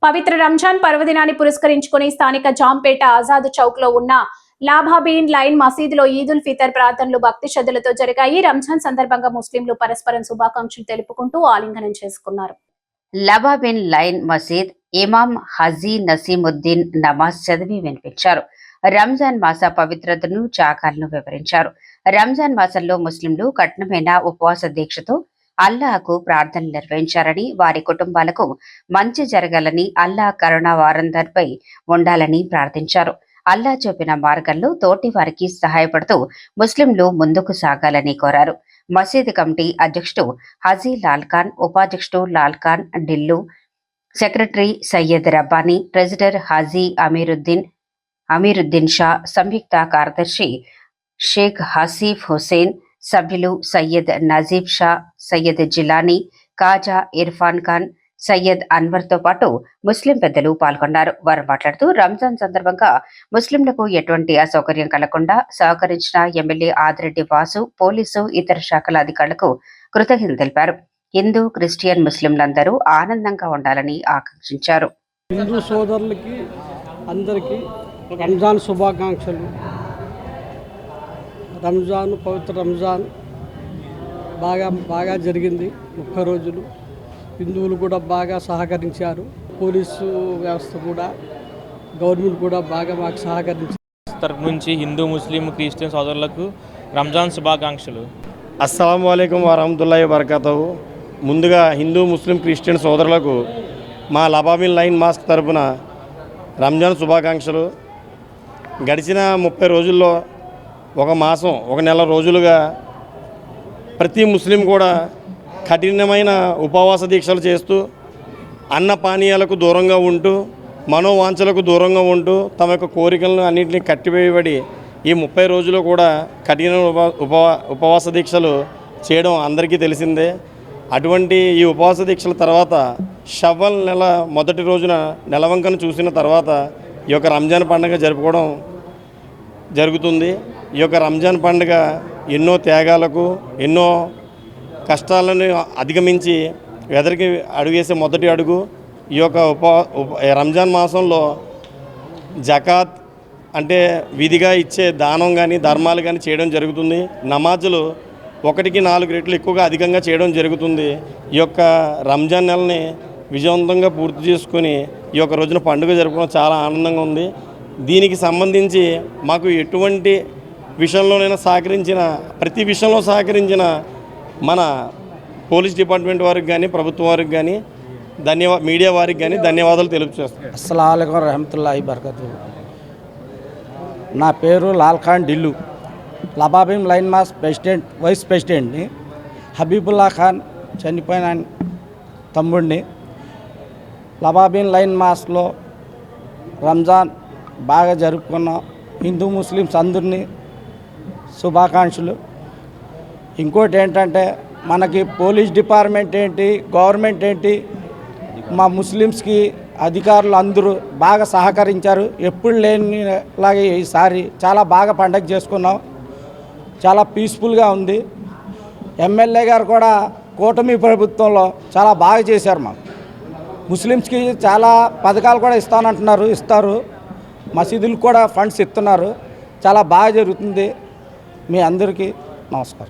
పవిత్ర రంజాన్ పర్వదినాన్ని పురస్కరించుకుని స్థానిక జాంపేట ఆజాద్ చౌక్ లో ఉన్న లాభాబీన్ లైన్ మసీదులో ఈదుల్ ఫితర్ ప్రార్థనలు భక్తి శ్రద్ధలతో జరిగాయి. రంజాన్ సందర్భంగా ముస్లింలు పరస్పరం శుభాకాంక్షలు తెలుపుకుంటూ ఆలింగనం చేసుకున్నారు. లాభాబీన్ లైన్ మసీద్ ఇమాం హజీ నసీముద్దీన్ నమాజ్ చదివి వినిపించారు. రంజాన్ మాస పవిత్రతను జాగాలను వివరించారు. రంజాన్ మాసంలో ముస్లింలు కఠినమైన ఉపవాస దీక్షతో అల్లాహకు ప్రార్థనలు నిర్వహించారని, వారి కుటుంబాలకు మంచి జరగాలని, అల్లాహ్ కరుణ వారందరిపై ఉండాలని ప్రార్థించారు. అల్లాహ్ చూపిన మార్గంలో తోటి వారికి సహాయపడుతూ ముస్లింలు ముందుకు సాగాలని కోరారు. మసీదు కమిటీ అధ్యక్షుడు హజీ లాల్ ఖాన్, ఉపాధ్యక్షుడు లాల్ ఖాన్ ఢిల్లు, సెక్రటరీ సయ్యద్ రబ్బానీ, ట్రెజరర్ హాజీ అమీరుద్దీన్ షా, సంయుక్త కార్యదర్శి షేక్ హసీఫ్ హుసేన్, సభ్యులు సయ్యద్ నజీబ్ షా, సయ్యద్ జిలానీ, కాజా ఇర్ఫాన్ ఖాన్, సయ్యద్ అన్వర్తో పాటు ముస్లిం పెద్దలు పాల్గొన్నారు. వారు మాట్లాడుతూ రంజాన్ సందర్భంగా ముస్లింలకు ఎటువంటి అసౌకర్యం కలగకుండా సహకరించిన ఎమ్మెల్యే ఆదిరెడ్డి వాసు, పోలీసు, ఇతర శాఖల అధికారులకు కృతజ్ఞతలు తెలిపారు. హిందూ, క్రిస్టియన్ ముస్లింలందరూ ఆనందంగా ఉండాలని ఆకాంక్షించారు. హిందూ సోదరులకి అందరికీ రంజాన్ శుభాకాంక్షలు. పవిత్ర రంజాన్ బాగా జరిగింది. 30 రోజులు హిందువులు కూడా బాగా సహకరించారు. పోలీసు వ్యవస్థ కూడా, గవర్నమెంట్ కూడా బాగా మాకు సహకరించారు. తరపు నుంచి హిందూ, ముస్లిం, క్రిస్టియన్ సోదరులకు రంజాన్ శుభాకాంక్షలు. అస్సలాము అలైకుం వరహమతుల్లాహి వబరకాతుహు. ముందుగా హిందూ, ముస్లిం, క్రిస్టియన్ సోదరులకు మా లాభాబీన్ లైన్ మాస్క్ తరపున రంజాన్ శుభాకాంక్షలు. గడిచిన 30 రోజుల్లో ఒక నెల రోజులుగా ప్రతి ముస్లిం కూడా కఠినమైన ఉపవాస దీక్షలు చేస్తూ, అన్న పానీయాలకు దూరంగా ఉంటూ, మనోవాంఛలకు దూరంగా ఉంటూ, తమ యొక్క కోరికలను అన్నింటినీ కట్టివేయబడి ఈ 30 రోజులు కూడా కఠిన ఉపవాస దీక్షలు చేయడం అందరికీ తెలిసిందే. అటువంటి ఈ ఉపవాస దీక్షల తర్వాత షవ్వల్ నెల మొదటి రోజున నెలవంకను చూసిన తర్వాత ఈ యొక్క రంజాన్ పండుగ జరుపుకోవడం జరుగుతుంది. ఈ యొక్క రంజాన్ పండుగ ఎన్నో త్యాగాలకు, ఎన్నో కష్టాలను అధిగమించి ఎదరికి అడుగేసే మొదటి అడుగు. ఈ యొక్క రంజాన్ మాసంలో జకాత్ అంటే విధిగా ఇచ్చే దానం కానీ, ధర్మాలు కానీ చేయడం జరుగుతుంది. నమాజులు 1కి 4 రెట్లు ఎక్కువగా అధికంగా చేయడం జరుగుతుంది. ఈ యొక్క రంజాన్ నెలని విజయవంతంగా పూర్తి చేసుకొని ఈ యొక్క రోజున పండుగ జరుపుకోవడం చాలా ఆనందంగా ఉంది. దీనికి సంబంధించి మాకు ఎటువంటి విషయంలోనైనా ప్రతి విషయంలో సహకరించిన మన పోలీస్ డిపార్ట్మెంట్ వారికి కానీ, ప్రభుత్వం వారికి కానీ, మీడియా వారికి కానీ ధన్యవాదాలు తెలుపుచేస్తాను. అస్సలాము అలైకుం వరహమతుల్లాహి వబరకాతుహు. నా పేరు లాల్ ఖాన్ ఢిల్లు, లాభాబీన్ లైన్ మాస్ వైస్ ప్రెసిడెంట్ని. హబీబుల్లా ఖాన్ చనిపోయిన తమ్ముడిని. లాభాబీన్ లైన్ మాస్లో రంజాన్ బాగా జరుపుకున్నాం. హిందూ, ముస్లిమ్స్ అందరినీ శుభాకాంక్షలు. ఇంకోటి ఏంటంటే, మనకి పోలీస్ డిపార్ట్మెంట్ ఏంటి, గవర్నమెంట్ ఏంటి, మా ముస్లిమ్స్కి అధికారులు అందరూ బాగా సహకరించారు. ఎప్పుడు లేనిలాగే ఈసారి చాలా బాగా పండగ చేసుకున్నాం. చాలా పీస్ఫుల్గా ఉంది. ఎమ్మెల్యే గారు కూడా కూటమి ప్రభుత్వంలో చాలా బాగా చేశారు. మాకు ముస్లిమ్స్కి చాలా పథకాలు కూడా ఇస్తారు. మసీదులకు కూడా ఫండ్స్ ఇస్తున్నారు. చాలా బాగా జరుగుతుంది. మీ అందరికీ నమస్కారం.